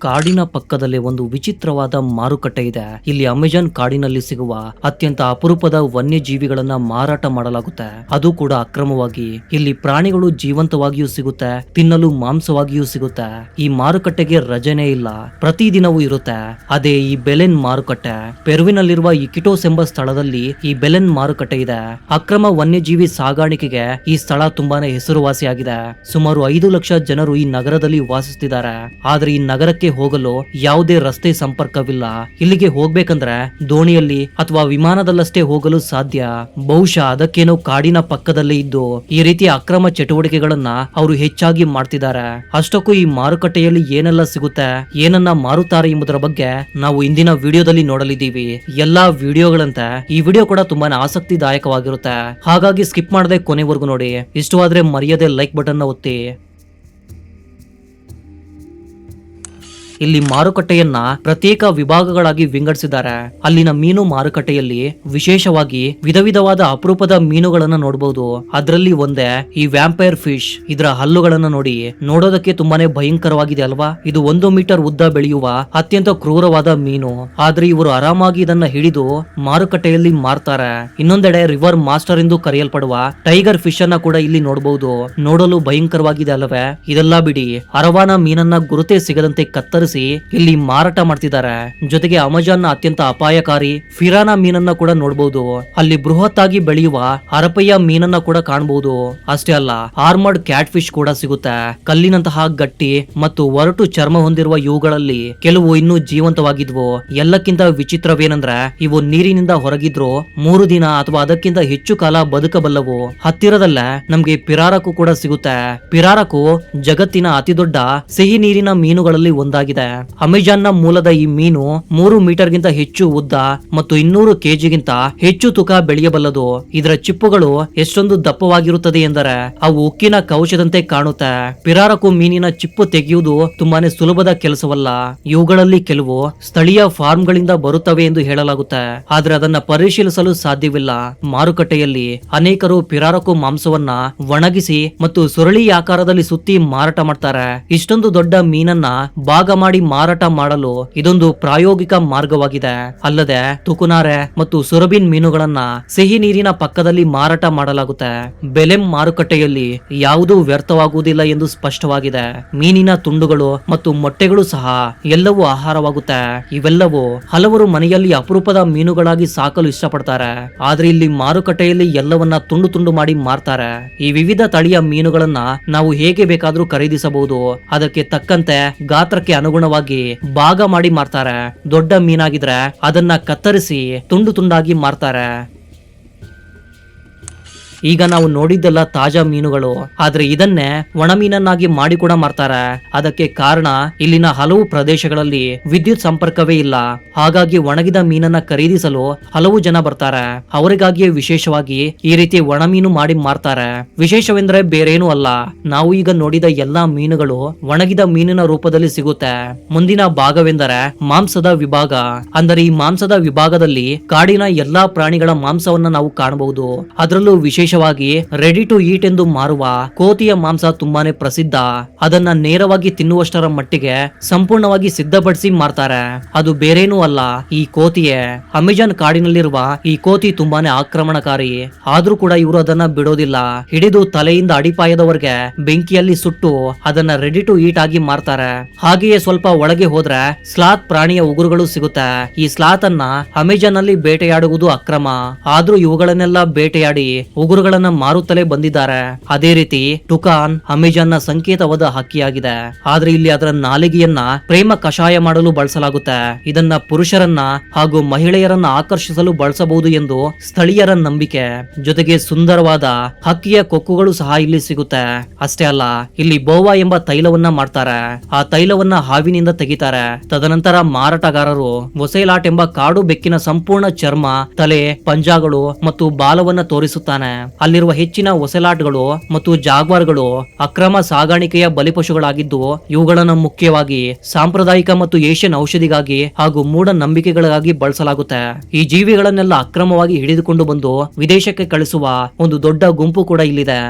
ಕಾಡಿನ ಪಕ್ಕದಲ್ಲೇ ಒಂದು ವಿಚಿತ್ರವಾದ ಮಾರುಕಟ್ಟೆ ಇದೆ. ಇಲ್ಲಿ ಅಮೆಜಾನ್ ಕಾಡಿನಲ್ಲಿ ಸಿಗುವ ಅತ್ಯಂತ ಅಪರೂಪದ ವನ್ಯಜೀವಿಗಳನ್ನ ಮಾರಾಟ ಮಾಡಲಾಗುತ್ತೆ, ಅದು ಕೂಡ ಅಕ್ರಮವಾಗಿ. ಇಲ್ಲಿ ಪ್ರಾಣಿಗಳು ಜೀವಂತವಾಗಿಯೂ ಸಿಗುತ್ತೆ, ತಿನ್ನಲು ಮಾಂಸವಾಗಿಯೂ ಸಿಗುತ್ತೆ. ಈ ಮಾರುಕಟ್ಟೆಗೆ ರಜೆನೇ ಇಲ್ಲ, ಪ್ರತಿದಿನವೂ ಇರುತ್ತೆ. ಅದೇ ಈ ಬೆಲೆನ್ ಮಾರುಕಟ್ಟೆ. ಪೆರುವಿನಲ್ಲಿರುವ ಇಕಿಟೋಸ್ ಎಂಬ ಸ್ಥಳದಲ್ಲಿ ಈ ಬೆಲೆನ್ ಮಾರುಕಟ್ಟೆ ಇದೆ. ಅಕ್ರಮ ವನ್ಯಜೀವಿ ಸಾಗಾಣಿಕೆಗೆ ಈ ಸ್ಥಳ ತುಂಬಾನೇ ಹೆಸರುವಾಸಿಯಾಗಿದೆ. ಸುಮಾರು 5 ಲಕ್ಷ ಜನರು ಈ ನಗರದಲ್ಲಿ ವಾಸಿಸುತ್ತಿದ್ದಾರೆ. ಆದ್ರೆ ಈ ನಗರಕ್ಕೆ ಹೋಗಲು ಯಾವುದೇ ರಸ್ತೆ ಸಂಪರ್ಕವಿಲ್ಲ. ಇಲ್ಲಿಗೆ ಹೋಗ್ಬೇಕಂದ್ರೆ ದೋಣಿಯಲ್ಲಿ ಅಥವಾ ವಿಮಾನದಲ್ಲಷ್ಟೇ ಹೋಗಲು ಸಾಧ್ಯ. ಬಹುಶಃ ಅದಕ್ಕೇನೋ ಕಾಡಿನ ಪಕ್ಕದಲ್ಲೇ ಇದ್ದು ಈ ರೀತಿಯ ಅಕ್ರಮ ಚಟುವಟಿಕೆಗಳನ್ನ ಅವರು ಹೆಚ್ಚಾಗಿ ಮಾಡ್ತಿದ್ದಾರೆ. ಅಷ್ಟಕ್ಕೂ ಈ ಮಾರುಕಟ್ಟೆಯಲ್ಲಿ ಏನೆಲ್ಲ ಸಿಗುತ್ತೆ, ಏನನ್ನ ಮಾರುತ್ತಾರೆ ಎಂಬುದರ ಬಗ್ಗೆ ನಾವು ಇಂದಿನ ವಿಡಿಯೋದಲ್ಲಿ ನೋಡಲಿದ್ದೀವಿ. ಎಲ್ಲಾ ವಿಡಿಯೋಗಳಂತೆ ಈ ವಿಡಿಯೋ ಕೂಡ ತುಂಬಾನೇ ಆಸಕ್ತಿದಾಯಕವಾಗಿರುತ್ತೆ. ಹಾಗಾಗಿ ಸ್ಕಿಪ್ ಮಾಡದೆ ಕೊನೆವರೆಗೂ ನೋಡಿ. ಇಷ್ಟವಾದ್ರೆ ಮರೆಯದೆ ಲೈಕ್ ಬಟನ್ ಒತ್ತಿ. ಇಲ್ಲಿ ಮಾರುಕಟ್ಟೆಯನ್ನ ಪ್ರತ್ಯೇಕ ವಿಭಾಗಗಳಾಗಿ ವಿಂಗಡಿಸಿದ್ದಾರೆ. ಅಲ್ಲಿನ ಮೀನು ಮಾರುಕಟ್ಟೆಯಲ್ಲಿ ವಿಶೇಷವಾಗಿ ವಿಧ ವಿಧವಾದ ಅಪರೂಪದ ಮೀನುಗಳನ್ನ ನೋಡಬಹುದು. ಅದರಲ್ಲಿ ಒಂದೇ ಈ ವ್ಯಾಂಪೈರ್ ಫಿಶ್. ಇದರ ಹಲ್ಲುಗಳನ್ನ ನೋಡಿ, ನೋಡೋದಕ್ಕೆ ತುಂಬಾನೇ ಭಯಂಕರವಾಗಿದೆ ಅಲ್ವಾ? ಇದು 1 ಮೀಟರ್ ಉದ್ದ ಬೆಳೆಯುವ ಅತ್ಯಂತ ಕ್ರೂರವಾದ ಮೀನು. ಆದ್ರೆ ಇವರು ಆರಾಮಾಗಿ ಇದನ್ನ ಹಿಡಿದು ಮಾರುಕಟ್ಟೆಯಲ್ಲಿ ಮಾರ್ತಾರೆ. ಇನ್ನೊಂದೆಡೆ ರಿವರ್ ಮಾಸ್ಟರ್ ಎಂದು ಕರೆಯಲ್ಪಡುವ ಟೈಗರ್ ಫಿಶ್ ಅನ್ನ ಕೂಡ ಇಲ್ಲಿ ನೋಡಬಹುದು. ನೋಡಲು ಭಯಂಕರವಾಗಿದೆ ಅಲ್ಲವೇ? ಇದೆಲ್ಲ ಬಿಡಿ, ಅರವಾನ ಮೀನನ್ನ ಗುರುತೇ ಸಿಗದಂತೆ ಕತ್ತರಿಸಿ ಇಲ್ಲಿ ಮಾರಾಟ ಮಾಡ್ತಿದ್ದಾರೆ. ಜೊತೆಗೆ ಅಮೆಜಾನ್ ನ ಅತ್ಯಂತ ಅಪಾಯಕಾರಿ ಫಿರಾನಾ ಮೀನನ್ನ ಕೂಡ ನೋಡಬಹುದು. ಅಲ್ಲಿ ಬೃಹತ್ ಆಗಿ ಬೆಳೆಯುವ ಅರಪಯ್ಯ ಮೀನನ್ನ ಕೂಡ ಕಾಣಬಹುದು. ಅಷ್ಟೇ ಅಲ್ಲ, ಆರ್ಮರ್ಡ್ ಕ್ಯಾಟ್ ಫಿಶ್ ಕೂಡ ಸಿಗುತ್ತೆ. ಕಲ್ಲಿನಂತಹ ಗಟ್ಟಿ ಮತ್ತು ಒರಟು ಚರ್ಮ ಹೊಂದಿರುವ ಇವುಗಳಲ್ಲಿ ಕೆಲವು ಇನ್ನೂ ಜೀವಂತವಾಗಿದ್ವು. ಎಲ್ಲಕ್ಕಿಂತ ವಿಚಿತ್ರವೇನೆಂದ್ರೆ ಇವು ನೀರಿನಿಂದ ಹೊರಗಿದ್ರು 3 ದಿನ ಅಥವಾ ಅದಕ್ಕಿಂತ ಹೆಚ್ಚು ಕಾಲ ಬದುಕಬಲ್ಲವು. ಹತ್ತಿರದಲ್ಲೇ ನಮ್ಗೆ ಪಿರಾರಕು ಕೂಡ ಸಿಗುತ್ತೆ. ಪಿರಾರಕು ಜಗತ್ತಿನ ಅತಿ ದೊಡ್ಡ ಸಿಹಿ ನೀರಿನ ಮೀನುಗಳಲ್ಲಿ ಒಂದಾಗಿದೆ. ಅಮೆಜಾನ್ ನ ಮೂಲದ ಈ ಮೀನು 3 ಮೀಟರ್ ಗಿಂತ ಹೆಚ್ಚು ಉದ್ದ ಮತ್ತು 200 ಕೆಜಿಗಿಂತ ಹೆಚ್ಚು ತೂಕ ಬೆಳೆಯಬಲ್ಲದು. ಇದರ ಚಿಪ್ಪುಗಳು ಎಷ್ಟೊಂದು ದಪ್ಪವಾಗಿರುತ್ತದೆ ಎಂದರೆ ಅವು ಉಕ್ಕಿನ ಕವಚದಂತೆ ಕಾಣುತ್ತೆ. ಪಿರಾರಕು ಮೀನಿನ ಚಿಪ್ಪು ತೆಗೆಯುವುದು ತುಂಬಾನೇ ಸುಲಭದ ಕೆಲಸವಲ್ಲ. ಇವುಗಳಲ್ಲಿ ಕೆಲವು ಸ್ಥಳೀಯ ಫಾರ್ಮ್ ಗಳಿಂದ ಬರುತ್ತವೆ ಎಂದು ಹೇಳಲಾಗುತ್ತೆ. ಆದ್ರೆ ಅದನ್ನ ಪರಿಶೀಲಿಸಲು ಸಾಧ್ಯವಿಲ್ಲ. ಮಾರುಕಟ್ಟೆಯಲ್ಲಿ ಅನೇಕರು ಪಿರಾರಕು ಮಾಂಸವನ್ನ ಒಣಗಿಸಿ ಮತ್ತು ಸುರಳಿ ಆಕಾರದಲ್ಲಿ ಸುತ್ತಿ ಮಾರಾಟ ಮಾಡ್ತಾರೆ. ಇಷ್ಟೊಂದು ದೊಡ್ಡ ಮೀನನ್ನ ಭಾಗ ಮಾಡಿ ಮಾರಾಟ ಮಾಡಲು ಇದೊಂದು ಪ್ರಾಯೋಗಿಕ ಮಾರ್ಗವಾಗಿದೆ. ಅಲ್ಲದೆ ತುಕುನಾರೆ ಮತ್ತು ಸುರಬಿನ್ ಮೀನುಗಳನ್ನ ಸಿಹಿ ನೀರಿನ ಪಕ್ಕದಲ್ಲಿ ಮಾರಾಟ ಮಾಡಲಾಗುತ್ತೆ. ಬೆಲೆಮ್ ಮಾರುಕಟ್ಟೆಯಲ್ಲಿ ಯಾವುದೂ ವ್ಯರ್ಥವಾಗುವುದಿಲ್ಲ ಎಂದು ಸ್ಪಷ್ಟವಾಗಿದೆ. ಮೀನಿನ ತುಂಡುಗಳು ಮತ್ತು ಮೊಟ್ಟೆಗಳು ಸಹ ಎಲ್ಲವೂ ಆಹಾರವಾಗುತ್ತೆ. ಇವೆಲ್ಲವೂ ಹಲವರು ಮನೆಯಲ್ಲಿ ಅಪರೂಪದ ಮೀನುಗಳಾಗಿ ಸಾಕಲು ಇಷ್ಟಪಡ್ತಾರೆ. ಆದ್ರೆ ಇಲ್ಲಿ ಮಾರುಕಟ್ಟೆಯಲ್ಲಿ ಎಲ್ಲವನ್ನ ತುಂಡು ತುಂಡು ಮಾಡಿ ಮಾರ್ತಾರೆ. ಈ ವಿವಿಧ ತಳಿಯ ಮೀನುಗಳನ್ನ ನಾವು ಹೇಗೆ ಬೇಕಾದ್ರೂ ಖರೀದಿಸಬಹುದು. ಅದಕ್ಕೆ ತಕ್ಕಂತೆ ಗಾತ್ರಕ್ಕೆ ಅನುಗುಣವಾಗಿ ಭಾಗ ಮಾಡಿ ಮಾರ್ತಾರೆ. ದೊಡ್ಡ ಮೀನಾಗಿದ್ರೆ ಅದನ್ನ ಕತ್ತರಿಸಿ ತುಂಡು ತುಂಡಾಗಿ ಮಾರ್ತಾರೆ. ಈಗ ನಾವು ನೋಡಿದ್ದೆಲ್ಲ ತಾಜಾ ಮೀನುಗಳು, ಆದ್ರೆ ಇದನ್ನೇ ಒಣ ಮೀನನ್ನಾಗಿ ಮಾಡಿ ಕೂಡ ಮಾರ್ತಾರೆ. ಅದಕ್ಕೆ ಕಾರಣ ಇಲ್ಲಿನ ಹಲವು ಪ್ರದೇಶಗಳಲ್ಲಿ ವಿದ್ಯುತ್ ಸಂಪರ್ಕವೇ ಇಲ್ಲ. ಹಾಗಾಗಿ ಒಣಗಿದ ಮೀನನ್ನ ಖರೀದಿಸಲು ಹಲವು ಜನ ಬರ್ತಾರೆ. ಅವರಿಗಾಗಿಯೇ ವಿಶೇಷವಾಗಿ ಈ ರೀತಿ ಒಣ ಮೀನು ಮಾಡಿ ಮಾರ್ತಾರೆ. ವಿಶೇಷವೆಂದ್ರೆ ಬೇರೇನೂ ಅಲ್ಲ, ನಾವು ಈಗ ನೋಡಿದ ಎಲ್ಲಾ ಮೀನುಗಳು ಒಣಗಿದ ಮೀನಿನ ರೂಪದಲ್ಲಿ ಸಿಗುತ್ತೆ. ಮುಂದಿನ ಭಾಗವೆಂದರೆ ಮಾಂಸದ ವಿಭಾಗ. ಅಂದರೆ ಈ ಮಾಂಸದ ವಿಭಾಗದಲ್ಲಿ ಕಾಡಿನ ಎಲ್ಲಾ ಪ್ರಾಣಿಗಳ ಮಾಂಸವನ್ನ ನಾವು ಕಾಣಬಹುದು. ಅದರಲ್ಲೂ ವಿಶೇಷವಾಗಿ ರೆಡಿ ಟು ಈಟ್ ಎಂದು ಮಾರುವ ಕೋತಿಯ ಮಾಂಸ ತುಂಬಾನೇ ಪ್ರಸಿದ್ಧ. ಅದನ್ನ ನೇರವಾಗಿ ತಿನ್ನುವಷ್ಟರ ಮಟ್ಟಿಗೆ ಸಂಪೂರ್ಣವಾಗಿ ಸಿದ್ಧಪಡಿಸಿ ಮಾರ್ತಾರೆ. ಅದು ಬೇರೇನೂ ಅಲ್ಲ, ಈ ಕೋತಿಯೇ. ಅಮೆಜಾನ್ ಕಾಡಿನಲ್ಲಿರುವ ಈ ಕೋತಿ ತುಂಬಾನೇ ಆಕ್ರಮಣಕಾರಿ. ಆದ್ರೂ ಕೂಡ ಇವರು ಅದನ್ನ ಬಿಡೋದಿಲ್ಲ. ಹಿಡಿದು ತಲೆಯಿಂದ ಅಡಿಪಾಯದವರೆಗೆ ಬೆಂಕಿಯಲ್ಲಿ ಸುಟ್ಟು ಅದನ್ನ ರೆಡಿ ಟು ಈಟ್ ಆಗಿ ಮಾರ್ತಾರೆ. ಹಾಗೆಯೇ ಸ್ವಲ್ಪ ಒಳಗೆ ಹೋದ್ರೆ ಸ್ಲಾತ್ ಪ್ರಾಣಿಯ ಉಗುರುಗಳು ಸಿಗುತ್ತೆ. ಈ ಸ್ಲಾತ್ ಅನ್ನ ಅಮೆಜಾನ್ ನಲ್ಲಿ ಬೇಟೆಯಾಡುವುದು ಅಕ್ರಮ. ಆದ್ರೂ ಇವುಗಳನ್ನೆಲ್ಲ ಬೇಟೆಯಾಡಿ ಉಗುರುಗಳನ್ನ ಮಾರುತ್ತಲೇ ಬಂದಿದ್ದಾರೆ. ಅದೇ ರೀತಿ ಟುಕಾನ್ ಅಮೆಜಾನ್ ನ ಸಂಕೇತವಾದ ಹಕ್ಕಿಯಾಗಿದೆ. ಆದ್ರೆ ಇಲ್ಲಿ ಅದರ ನಾಲಿಗೆಯನ್ನ ಪ್ರೇಮ ಕಷಾಯ ಮಾಡಲು ಬಳಸಲಾಗುತ್ತೆ. ಇದನ್ನ ಪುರುಷರನ್ನ ಹಾಗೂ ಮಹಿಳೆಯರನ್ನ ಆಕರ್ಷಿಸಲು ಬಳಸಬಹುದು ಎಂದು ಸ್ಥಳೀಯರ ನಂಬಿಕೆ. ಜೊತೆಗೆ ಸುಂದರವಾದ ಹಕ್ಕಿಯ ಕೊಕ್ಕುಗಳು ಸಹ ಇಲ್ಲಿ ಸಿಗುತ್ತೆ. ಅಷ್ಟೇ ಅಲ್ಲ, ಇಲ್ಲಿ ಬೋವಾ ಎಂಬ ತೈಲವನ್ನ ಮಾಡ್ತಾರೆ. ಆ ತೈಲವನ್ನ ಹಾವಿನಿಂದ ತೆಗಿತಾರೆ. ತದನಂತರ ಮಾರಾಟಗಾರರು ಒಸೆಲಾಟ್ ಎಂಬ ಕಾಡು ಬೆಕ್ಕಿನ ಸಂಪೂರ್ಣ ಚರ್ಮ, ತಲೆ, ಪಂಜಾಗಳು ಮತ್ತು ಬಾಲವನ್ನ ತೋರಿಸುತ್ತಾನೆ. ಅಲ್ಲಿರುವ ಹೆಚ್ಚಿನ ಒಸೆಲಾಟ್ಗಳು ಮತ್ತು ಜಾಗ್ವಾರ್ಗಳು ಅಕ್ರಮ ಸಾಗಾಣಿಕೆಯ ಬಲಿಪಶುಗಳಾಗಿದ್ದು ಇವುಗಳನ್ನು ಮುಖ್ಯವಾಗಿ ಸಾಂಪ್ರದಾಯಿಕ ಮತ್ತು ಏಷ್ಯನ್ ಔಷಧಿಗಾಗಿ ಹಾಗೂ ಮೂಢ ನಂಬಿಕೆಗಳಿಗಾಗಿ ಬಳಸಲಾಗುತ್ತೆ. ಈ ಜೀವಿಗಳನ್ನೆಲ್ಲ ಅಕ್ರಮವಾಗಿ ಹಿಡಿದುಕೊಂಡು ಬಂದು ವಿದೇಶಕ್ಕೆ ಕಳಿಸುವ ಒಂದು ದೊಡ್ಡ ಗುಂಪು ಕೂಡ ಇಲ್ಲಿದೆ.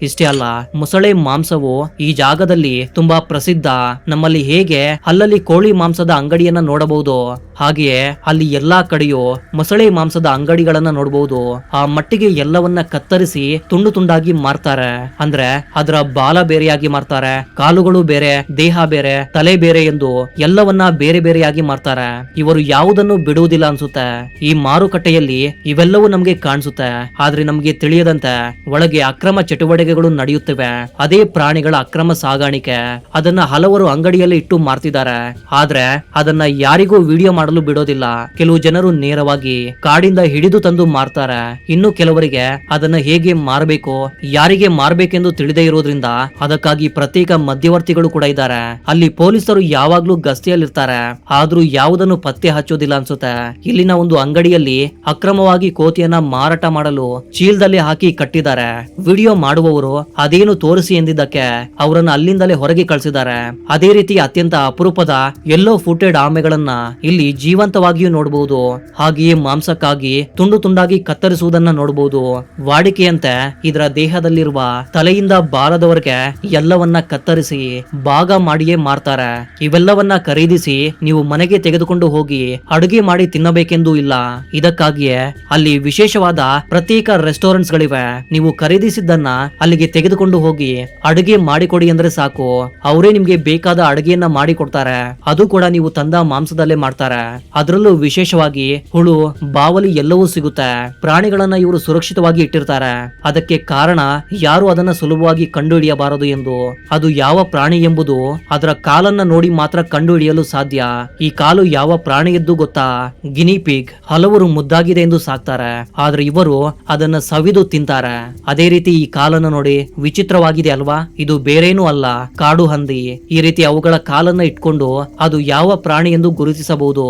ಇಷ್ಟೇ ಅಲ್ಲ, ಮೊಸಳೆ ಮಾಂಸವು ಈ ಜಾಗದಲ್ಲಿ ತುಂಬಾ ಪ್ರಸಿದ್ಧ. ನಮ್ಮಲ್ಲಿ ಹೇಗೆ ಅಲ್ಲಲ್ಲಿ ಕೋಳಿ ಮಾಂಸದ ಅಂಗಡಿಯನ್ನ ನೋಡಬಹುದು, ಹಾಗೆಯೇ ಅಲ್ಲಿ ಎಲ್ಲಾ ಕಡೆಯೂ ಮೊಸಳೆ ಮಾಂಸದ ಅಂಗಡಿಗಳನ್ನ ನೋಡಬಹುದು. ಆ ಮಟ್ಟಿಗೆ ಎಲ್ಲವನ್ನ ಕತ್ತರಿಸಿ ತುಂಡು ತುಂಡಾಗಿ ಮಾರ್ತಾರೆ. ಅಂದ್ರೆ ಅದರ ಬಾಲ ಬೇರೆಯಾಗಿ ಮಾರ್ತಾರೆ, ಕಾಲುಗಳು ಬೇರೆ, ದೇಹ ಬೇರೆ, ತಲೆ ಬೇರೆ ಎಂದು ಎಲ್ಲವನ್ನ ಬೇರೆ ಬೇರೆಯಾಗಿ ಮಾರ್ತಾರೆ. ಇವರು ಯಾವುದನ್ನು ಬಿಡುವುದಿಲ್ಲ ಅನ್ಸುತ್ತೆ. ಈ ಮಾರುಕಟ್ಟೆಯಲ್ಲಿ ಇವೆಲ್ಲವೂ ನಮ್ಗೆ ಕಾಣಿಸುತ್ತೆ, ಆದ್ರೆ ನಮ್ಗೆ ತಿಳಿಯದಂತೆ ಒಳಗೆ ಅಕ್ರಮ ಚಟುವಟಿಕೆಗಳು ನಡೆಯುತ್ತಿವೆ. ಅದೇ ಪ್ರಾಣಿಗಳ ಅಕ್ರಮ ಸಾಗಾಣಿಕೆ. ಅದನ್ನ ಹಲವರು ಅಂಗಡಿಯಲ್ಲಿ ಇಟ್ಟು ಮಾರ್ತಿದ್ದಾರೆ, ಆದ್ರೆ ಅದನ್ನ ಯಾರಿಗೂ ವಿಡಿಯೋ ಮಾಡಲು ಬಿಡೋದಿಲ್ಲ. ಕೆಲವು ಜನರು ನೇರವಾಗಿ ಕಾಡಿಂದ ಹಿಡಿದು ತಂದು ಮಾರ್ತಾರೆ. ಇನ್ನು ಕೆಲವರಿಗೆ ಅದನ್ನ ಹೇಗೆ ಮಾರಬೇಕು, ಯಾರಿಗೆ ಮಾರಬೇಕೆಂದು ತಿಳಿದೇ ಇರೋದ್ರಿಂದ ಅದಕ್ಕಾಗಿ ಪ್ರತ್ಯೇಕ ಮಧ್ಯವರ್ತಿಗಳು ಕೂಡ ಇದ್ದಾರೆ. ಅಲ್ಲಿ ಪೊಲೀಸರು ಯಾವಾಗ್ಲೂ ಗಸ್ತಿಯಲ್ಲಿರ್ತಾರೆ, ಆದ್ರೂ ಯಾವುದನ್ನು ಪತ್ತೆ ಹಚ್ಚೋದಿಲ್ಲ ಅನ್ಸುತ್ತೆ. ಇಲ್ಲಿನ ಒಂದು ಅಂಗಡಿಯಲ್ಲಿ ಅಕ್ರಮವಾಗಿ ಕೋತಿಯನ್ನ ಮಾರಾಟ ಮಾಡಲು ಚೀಲದಲ್ಲಿ ಹಾಕಿ ಕಟ್ಟಿದ್ದಾರೆ. ವಿಡಿಯೋ ಮಾಡುವವರು ಅದೇನು ತೋರಿಸಿ ಎಂದಿದ್ದಕ್ಕೆ ಅವರನ್ನ ಅಲ್ಲಿಂದಲೇ ಹೊರಗೆ ಕಳಿಸಿದ್ದಾರೆ. ಅದೇ ರೀತಿ ಅತ್ಯಂತ ಅಪರೂಪದ ಎಲ್ಲೋ ಫುಟೆಡ್ ಆಮೆಗಳನ್ನ ಇಲ್ಲಿ ಜೀವಂತವಾಗಿಯೂ ನೋಡಬಹುದು. ಹಾಗೆಯೇ ಮಾಂಸಕ್ಕಾಗಿ ತುಂಡು ತುಂಡಾಗಿ ಕತ್ತರಿಸುವುದನ್ನ ನೋಡಬಹುದು. ವಾಡಿಕೆಯಂತೆ ಇದರ ದೇಹದಲ್ಲಿರುವ ತಲೆಯಿಂದ ಬಾಲದವರೆಗೆ ಎಲ್ಲವನ್ನ ಕತ್ತರಿಸಿ ಭಾಗ ಮಾಡಿಯೇ ಮಾರ್ತಾರೆ. ಇವೆಲ್ಲವನ್ನ ಖರೀದಿಸಿ ನೀವು ಮನೆಗೆ ತೆಗೆದುಕೊಂಡು ಹೋಗಿ ಅಡುಗೆ ಮಾಡಿ ತಿನ್ನಬೇಕೆಂದು ಇಲ್ಲ. ಇದಕ್ಕಾಗಿಯೇ ಅಲ್ಲಿ ವಿಶೇಷವಾದ ಪ್ರತ್ಯೇಕ ರೆಸ್ಟೋರೆಂಟ್ಸ್ ಗಳಿವೆ. ನೀವು ಖರೀದಿಸಿದ್ದನ್ನ ಅಲ್ಲಿಗೆ ತೆಗೆದುಕೊಂಡು ಹೋಗಿ ಅಡುಗೆ ಮಾಡಿಕೊಡಿ ಅಂದ್ರೆ ಸಾಕು, ಅವರೇ ನಿಮ್ಗೆ ಬೇಕಾದ ಅಡುಗೆಯನ್ನ ಮಾಡಿ ಕೊಡ್ತಾರೆ. ಅದು ಕೂಡ ನೀವು ತಂದ ಮಾಂಸದಲ್ಲೇ ಮಾಡ್ತಾರೆ. ಅದರಲ್ಲೂ ವಿಶೇಷವಾಗಿ ಹುಳು, ಬಾವಲಿ ಎಲ್ಲವೂ ಸಿಗುತ್ತೆ. ಪ್ರಾಣಿಗಳನ್ನ ಇವರು ಸುರಕ್ಷಿತವಾಗಿ ಇಟ್ಟಿರ್ತಾರೆ. ಅದಕ್ಕೆ ಕಾರಣ ಯಾರು ಅದನ್ನ ಸುಲಭವಾಗಿ ಕಂಡು ಹಿಡಿಯಬಾರದು ಎಂದು. ಅದು ಯಾವ ಪ್ರಾಣಿ ಎಂಬುದು ಅದರ ಕಾಲನ್ನ ನೋಡಿ ಮಾತ್ರ ಕಂಡು ಹಿಡಿಯಲು ಸಾಧ್ಯ. ಈ ಕಾಲು ಯಾವ ಪ್ರಾಣಿಯದ್ದು ಗೊತ್ತಾ? ಗಿನಿ ಪಿಗ್. ಹಲವರು ಮುದ್ದಾಗಿದೆ ಎಂದು ಸಾಕ್ತಾರೆ, ಆದ್ರೆ ಇವರು ಅದನ್ನ ಸವಿದು ತಿಂತಾರೆ. ಅದೇ ರೀತಿ ಈ ಕಾಲನ್ನು ನೋಡಿ ವಿಚಿತ್ರವಾಗಿದೆ ಅಲ್ವಾ? ಇದು ಬೇರೇನೂ ಅಲ್ಲ, ಕಾಡು ಹಂದಿ. ಈ ರೀತಿ ಅವುಗಳ ಕಾಲನ್ನ ಇಟ್ಕೊಂಡು ಅದು ಯಾವ ಪ್ರಾಣಿ ಎಂದು ಗುರುತಿಸಬಹುದು.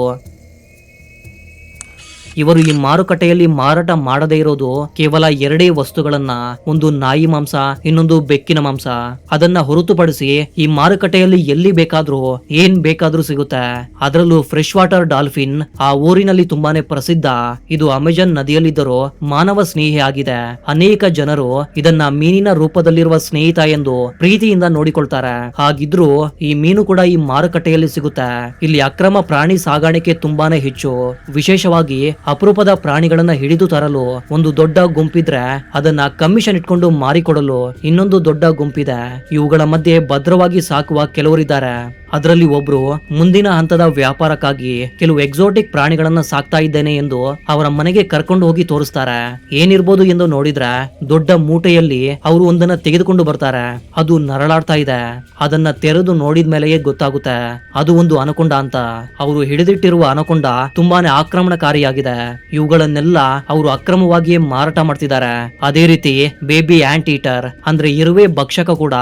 ಇವರು ಈ ಮಾರುಕಟ್ಟೆಯಲ್ಲಿ ಮಾರಾಟ ಮಾಡದೇ ಇರೋದು ಕೇವಲ ಎರಡೇ ವಸ್ತುಗಳನ್ನ, ಒಂದು ನಾಯಿ ಮಾಂಸ, ಇನ್ನೊಂದು ಬೆಕ್ಕಿನ ಮಾಂಸ. ಅದನ್ನ ಹೊರತುಪಡಿಸಿ ಈ ಮಾರುಕಟ್ಟೆಯಲ್ಲಿ ಎಲ್ಲಿ ಬೇಕಾದ್ರೂ ಏನ್ ಬೇಕಾದ್ರೂ ಸಿಗುತ್ತೆ. ಅದರಲ್ಲೂ ಫ್ರೆಶ್ ವಾಟರ್ ಡಾಲ್ಫಿನ್ ಆ ಊರಿನಲ್ಲಿ ತುಂಬಾನೇ ಪ್ರಸಿದ್ಧ. ಇದು ಅಮೆಜಾನ್ ನದಿಯಲ್ಲಿದ್ದರೂ ಮಾನವ ಸ್ನೇಹಿ ಆಗಿದೆ. ಅನೇಕ ಜನರು ಇದನ್ನ ಮೀನಿನ ರೂಪದಲ್ಲಿರುವ ಸ್ನೇಹಿತ ಎಂದು ಪ್ರೀತಿಯಿಂದ ನೋಡಿಕೊಳ್ತಾರೆ. ಹಾಗಿದ್ರೂ ಈ ಮೀನು ಕೂಡ ಈ ಮಾರುಕಟ್ಟೆಯಲ್ಲಿ ಸಿಗುತ್ತೆ. ಇಲ್ಲಿ ಅಕ್ರಮ ಪ್ರಾಣಿ ಸಾಗಾಣಿಕೆ ತುಂಬಾನೇ ಹೆಚ್ಚು. ವಿಶೇಷವಾಗಿ ಅಪರೂಪದ ಪ್ರಾಣಿಗಳನ್ನ ಹಿಡಿದು ತರಲು ಒಂದು ದೊಡ್ಡ ಗುಂಪಿದ್ರೆ ಅದನ್ನ ಕಮಿಷನ್ ಇಟ್ಕೊಂಡು ಮಾರಿಕೊಡಲು ಇನ್ನೊಂದು ದೊಡ್ಡ ಗುಂಪಿದೆ. ಇವುಗಳ ಮಧ್ಯೆ ಭದ್ರವಾಗಿ ಸಾಕುವ ಕೆಲವರಿದ್ದಾರೆ. ಅದರಲ್ಲಿ ಒಬ್ರು ಮುಂದಿನ ಹಂತದ ವ್ಯಾಪಾರಕ್ಕಾಗಿ ಕೆಲವು ಎಕ್ಸೋಟಿಕ್ ಪ್ರಾಣಿಗಳನ್ನ ಸಾಕ್ತಾ ಇದ್ದೇನೆ ಎಂದು ಅವರ ಮನೆಗೆ ಕರ್ಕೊಂಡು ಹೋಗಿ ತೋರಿಸ್ತಾರೆ. ಏನಿರ್ಬೋದು ಎಂದು ನೋಡಿದ್ರೆ ದೊಡ್ಡ ಮೂಟೆಯಲ್ಲಿ ಅವರು ಒಂದನ್ನ ತೆಗೆದುಕೊಂಡು ಬರ್ತಾರೆ. ಅದು ನರಳಾಡ್ತಾ ಇದೆ. ಅದನ್ನ ತೆರೆದು ನೋಡಿದ ಮೇಲೆಯೇ ಗೊತ್ತಾಗುತ್ತೆ ಅದು ಒಂದು ಅನಕೊಂಡ ಅಂತ. ಅವರು ಹಿಡಿದಿಟ್ಟಿರುವ ಅನಕೊಂಡ ತುಂಬಾನೇ ಆಕ್ರಮಣಕಾರಿಯಾಗಿದೆ. ಇವುಗಳನ್ನೆಲ್ಲ ಅವರು ಅಕ್ರಮವಾಗಿಯೇ ಮಾರಾಟ ಮಾಡ್ತಿದ್ದಾರೆ. ಅದೇ ರೀತಿ ಬೇಬಿ ಆಂಟ್ ಈಟರ್ ಅಂದ್ರೆ ಇರುವೆ ಭಕ್ಷಕ ಕೂಡ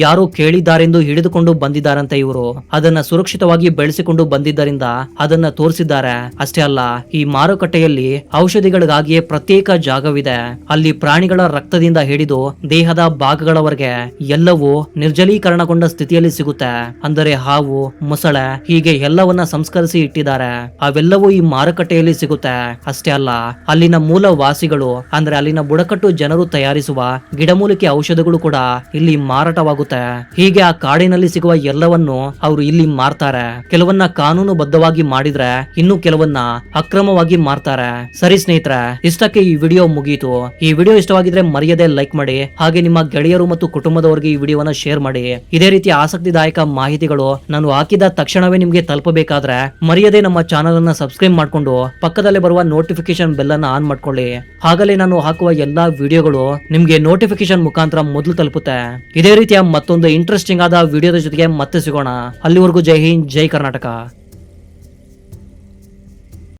ಯಾರೋ ಕೇಳಿದ್ದಾರೆಂದು ಹಿಡಿದುಕೊಂಡು ಬಂದಿದ್ದಾರಂತೆ. ಇವರು ಅದನ್ನ ಸುರಕ್ಷಿತವಾಗಿ ಬೆಳೆಸಿಕೊಂಡು ಬಂದಿದ್ದರಿಂದ ಅದನ್ನ ತೋರಿಸಿದ್ದಾರೆ. ಅಷ್ಟೇ ಅಲ್ಲ, ಈ ಮಾರುಕಟ್ಟೆಯಲ್ಲಿ ಔಷಧಿಗಳಿಗಾಗಿಯೇ ಪ್ರತ್ಯೇಕ ಜಾಗವಿದೆ. ಅಲ್ಲಿ ಪ್ರಾಣಿಗಳ ರಕ್ತದಿಂದ ಹಿಡಿದು ದೇಹದ ಭಾಗಗಳವರೆಗೆ ಎಲ್ಲವೂ ನಿರ್ಜಲೀಕರಣಗೊಂಡ ಸ್ಥಿತಿಯಲ್ಲಿ ಸಿಗುತ್ತೆ. ಅಂದರೆ ಹಾವು, ಮೊಸಳೆ ಹೀಗೆ ಎಲ್ಲವನ್ನ ಸಂಸ್ಕರಿಸಿ ಇಟ್ಟಿದ್ದಾರೆ. ಅವೆಲ್ಲವೂ ಈ ಮಾರುಕಟ್ಟೆಯಲ್ಲಿ ಸಿಗುತ್ತೆ. ಅಷ್ಟೇ ಅಲ್ಲ, ಅಲ್ಲಿನ ಮೂಲ ವಾಸಿಗಳು ಅಂದ್ರೆ ಅಲ್ಲಿನ ಬುಡಕಟ್ಟು ಜನರು ತಯಾರಿಸುವ ಗಿಡಮೂಲಿಕೆ ಔಷಧಗಳು ಕೂಡ ಇಲ್ಲಿ ಮಾರಾಟವಾಗುತ್ತೆ. ಹೀಗೆ ಆ ಕಾಡಿನಲ್ಲಿ ಸಿಗುವ ಎಲ್ಲವನ್ನು ಅವರು ಇಲ್ಲಿ ಮಾರ್ತಾರೆ. ಕೆಲವನ್ನ ಕಾನೂನು ಬದ್ಧವಾಗಿ ಮಾಡಿದ್ರೆ ಇನ್ನು ಕೆಲವನ್ನ ಅಕ್ರಮವಾಗಿ ಮಾರ್ತಾರೆ. ಸರಿ ಸ್ನೇಹಿತರೆ, ಇಷ್ಟಕ್ಕೆ ಈ ವಿಡಿಯೋ ಮುಗೀತು. ಈ ವಿಡಿಯೋ ಇಷ್ಟವಾಗಿದ್ರೆ ಮರೆಯದೆ ಲೈಕ್ ಮಾಡಿ, ಹಾಗೆ ನಿಮ್ಮ ಗೆಳೆಯರು ಮತ್ತು ಕುಟುಂಬದವರಿಗೆ ಈ ವಿಡಿಯೋವನ್ನ ಶೇರ್ ಮಾಡಿ. ಇದೇ ರೀತಿ ಆಸಕ್ತಿದಾಯಕ ಮಾಹಿತಿಗಳು ನಾನು ಹಾಕಿದ ತಕ್ಷಣವೇ ನಿಮ್ಗೆ ತಲುಪಬೇಕಾದ್ರೆ ಮರೆಯದೆ ನಮ್ಮ ಚಾನಲ್ ಅನ್ನ ಸಬ್ಸ್ಕ್ರೈಬ್ ಮಾಡ್ಕೊಂಡು ಪಕ್ಕದಲ್ಲೇ ಬರುವ ನೋಟಿಫಿಕೇಶನ್ ಬೆಲ್ ಅನ್ನ ಆನ್ ಮಾಡ್ಕೊಳ್ಳಿ. ಹಾಗಲೇ ನಾನು ಹಾಕುವ ಎಲ್ಲಾ ವಿಡಿಯೋಗಳು ನಿಮ್ಗೆ ನೋಟಿಫಿಕೇಶನ್ ಮುಖಾಂತರ ಮೊದಲು ತಲುಪುತ್ತೆ. ಇದೇ ರೀತಿಯ ಮತ್ತೊಂದು ಇಂಟ್ರೆಸ್ಟಿಂಗ್ ಆದ ವಿಡಿಯೋದ ಜೊತೆಗೆ ಮತ್ತೆ ಸಿಗೋಣ. ಅಲ್ಲಿವರೆಗೂ ಜೈ ಹಿಂದ್, ಜೈ ಕರ್ನಾಟಕ.